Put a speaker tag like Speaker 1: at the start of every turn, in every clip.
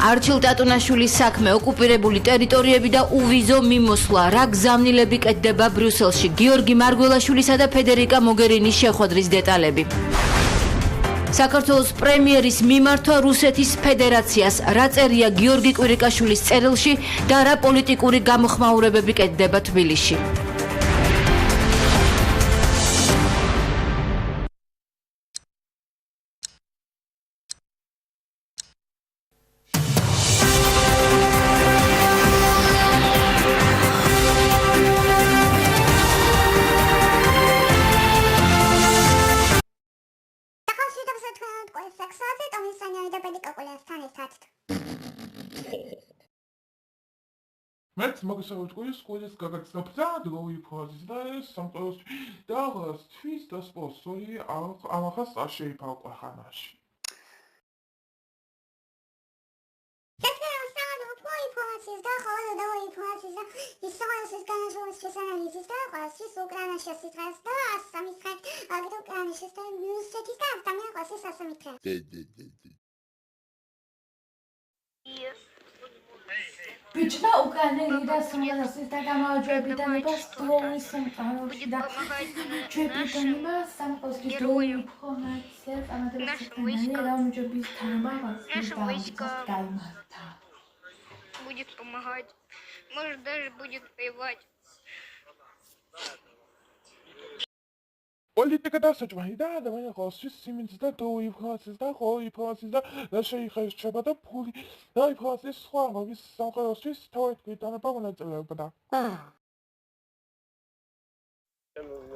Speaker 1: არჩილ ტატუნაშვილის საქმე, ოკუპირებული ტერიტორიები და უვიზო მიმოსვლა. რა გზავნილები კეთდება ბრიუსელში? გიორგი მარგველაშვილისა და ფედერიკა მოგერინის შეხვედრის დეტალები. საქართველოს პრემიერის მიმართვა რუსეთის ფედერაციას. რა წერია გიორგი კვირიკაშვილის წერილში და რა პოლიტიკური გამოხმაურებები კეთდება თბილისში?
Speaker 2: Met mogę składać skakać na ptadu i pozycję samego dała twista sposoli, a machas a się pałka hanasz.
Speaker 3: Бична Украины да самолосит да маджебитан построил самолосит да чебитан ба самолосит герои информация
Speaker 4: будет помогать, может даже будет воевать.
Speaker 2: Политика да сочвай, да, давай хосис симинс да то и хосис да да шейх чабада пули, да и хосис схвама вис самхосис тоит китана памана целебада.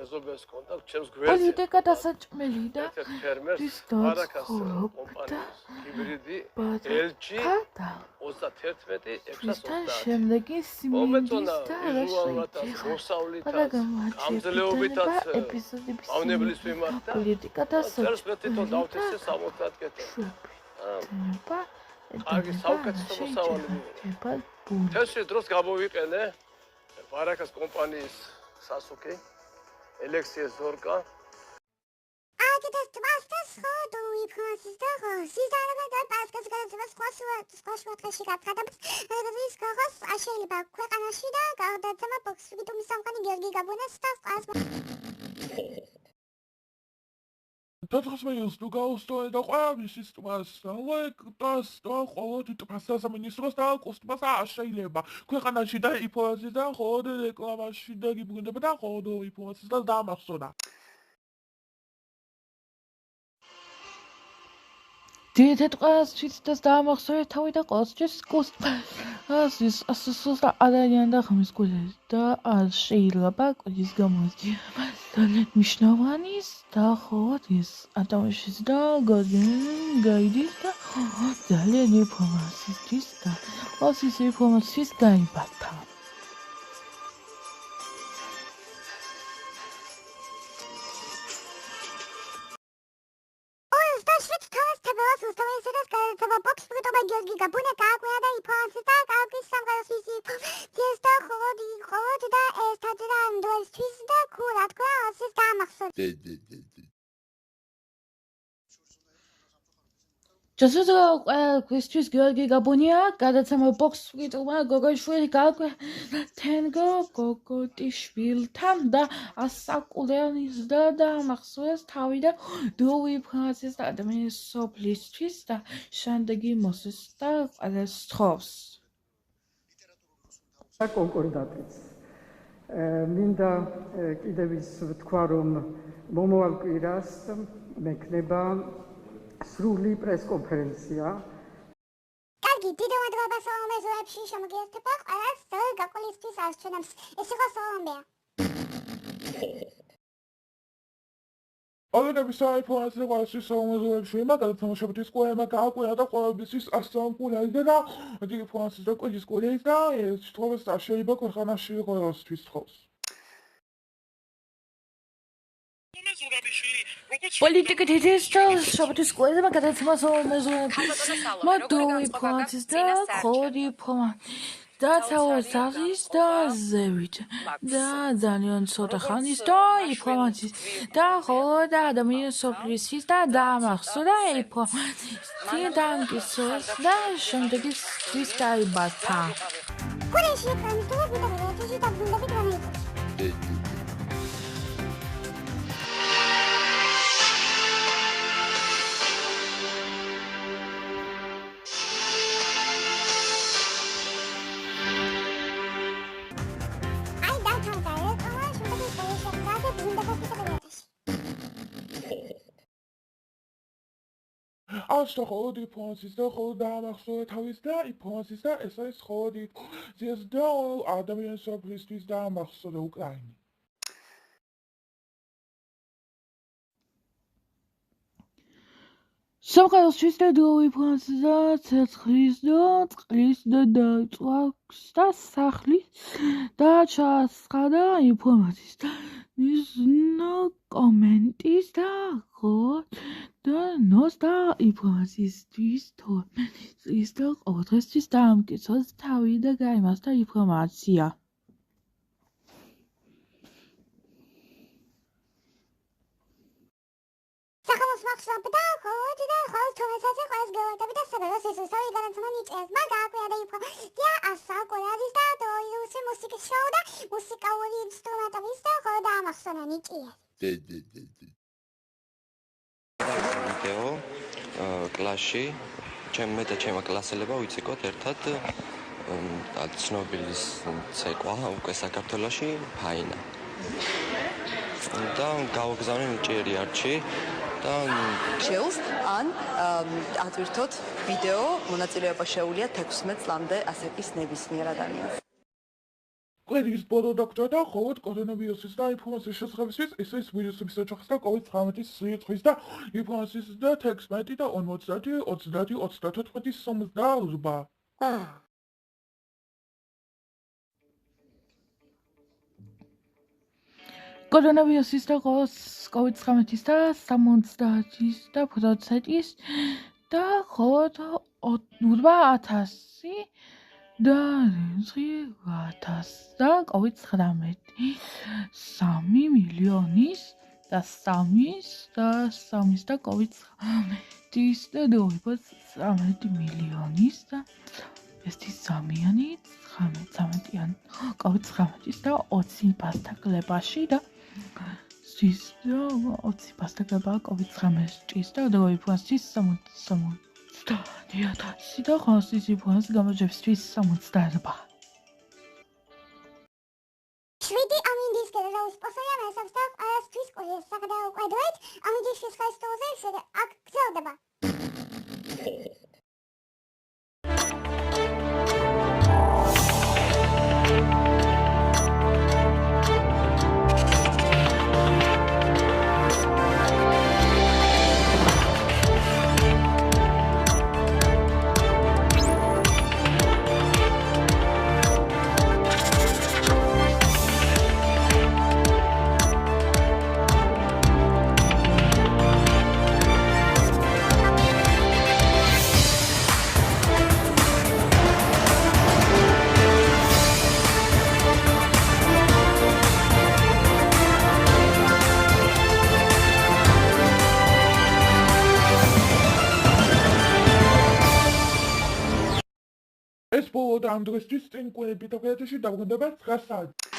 Speaker 5: მეზობელს კონტაქტ ჩემს გვერდზე.
Speaker 3: პოლიტიკა დასაჭმელი და
Speaker 5: ფერმერს არაკას კომპანიის ჰიბრიდი LG 31/620.
Speaker 3: შემდეგი სიმინდის და
Speaker 5: მოსავლითაც გამძლეობითაც ავნებლის მიმართ და
Speaker 3: პოლიტიკა
Speaker 5: დასაჭმელი და კარგი საუკეთესო მოსავალი მიიღო. თესვი დროს გამოვიყენე არაკას კომპანიის სასუქი Alexey Zorka.
Speaker 2: Dadurch war es sogar aus der Arabisch ist was. Das da qolot tpasasa ministros da qostbasa ashileba. Ქვეყანაში და იფოაზი და ხოდე რეკლამაში და გიბუნდება და ხოდო იფოაზი და დამახსოვდა.
Speaker 3: Დიეთეთ ყველასთვის და დაამახსოვრე თავი და ყოველთვის კოსტას ასოსოს და ადანიან და ხმის გულები და არ შეიძლება კოდის გამოსდიება მნიშვნელოვანი დახოვოთ ის ადამიანის და გაიდის და ძალიან ინფორმაციის და ასის ინფორმაციის გაიბართა. Жазууда questions Георги Габония, გადაცემა box ვიტყვა გოგოშვილი გააკვე თენგო გოგოტიშვილთან და ასაკულენის და დამახსოვეს თავი და დოვი ფრანცის და ადამიანის სოფლისთვის და შემდეგი მოსეს და ყველას თხოვს.
Speaker 6: კონკორდატიც. მინდა კიდევ ის ვთქვა რომ მომავალ კვირას მექნება სრული პრესკონფერენცია.
Speaker 7: კარგი, დიდი მადლობა სალომეზე შემოგიერთება ყველას გაყოლისთვის არჩენებს. ეს იყო სალომეა.
Speaker 2: Olga saiphoas და ყოლისთვის სალომეზოებში მაგალითად სკოლება გააკვირა და ყოველთვის ასწავლული და დიდი ფონსის და კოდის კოლეჯს და ეს თხოვს შეიძლება ქვეყანაში ყოველთვის თხოვს.
Speaker 3: Politica digital, sobre escolha, mas cadê essa maçã, mas o modo e pontes da cor e poma. და ცალ-ცალის და ზევით და ძალიან ცოტა ხანის და ინფორმაციის და ხოლო და ადამიანის სოფლისის და დამახსოვრა ინფორმაციის დამკისროს და შემდეგისთვის დაიბათა.
Speaker 7: კურეში ეკრანტულა ვიდეოებში დაბრუნდებით ვანაიკოში.
Speaker 2: Asta ხოლოდ ინფორმაციის და ხოლოდ დაამახსოვრა თავის და ინფორმაციის და ეს არის ხოლოდ ინფორმაციის და ადამიანის სოფლისთვის დაამახსოვრა უკრაინი.
Speaker 3: სამყაროსთვის და ინფორმაციის და ცეცხლის და წყლის და დაწვას და სახლის და ჩასხადა ინფორმაციის და კომენტის და ხოლოდ და ნოს და ინფორმაციისთვის თორმეტის და ყოველდღესთვის დამკისროს თავი და გაიმასთა ინფორმაცია.
Speaker 7: სახელმწიფოს მახსოვდა ხოლოდ და ხოლოდ თომასაზე ყოველს გელოდები და საბოლოოს ეს უცავი განათმა ნიჭეს. მან გააკვირა და ინფორმაცია ასაკურადის და რუსი მუსიკის შოუ და მუსიკალური ინსტრუმენტების და ხოლოდ დაამახსოვრა ნიჭიეს.
Speaker 8: ვიდეო კლასში ჩემი და ჩემი კლასელება ვიციკოთ ერთად ცნობილის ცეკვა უკვე საქართველოში ფაინა და გავაგზავნე ნიჭიერი არჩი და
Speaker 9: შევს ან ატვირთოთ ვიდეო მონაწილეობა შეუულია 16 წლამდე ასაკის ნებისმიერ ადამიანს.
Speaker 2: კვირის ბოლო დოქტორ და ხოლოდ კორონავირუსის და ინფორმაციის შესახებისთვის ისრის ვირუსების ოჯახის და COVID-19 სიცხვის და ინფორმაციის და 16 და 50 30 34 58.
Speaker 3: კორონავირუსის და COVID-19 და 70-ის და 50-ის და ხოლოდ 8000 და 9,000 და COVID-19 3 მილიონის და 3 და COVID-19 და 13 მილიონის და ეს სამიანი 19-იან COVID-19 და 20 პასტაკლებაში და ის 20 პასტაკლება COVID-19 და ინფორმაციის 60 და ხოსის ინფორმაციის გამოძებისთვის 60.
Speaker 7: შვიდი ამინდის გერაუს პოსია მასავსა ასთვის ყურეს საგადაუყვედვით ამინდის შესხასტოზე შედა აქ გზელდება.
Speaker 2: ეს ბოლო და ამ დღესთვის წინ კვირები და ფეთში დაგვდება 9 საათი.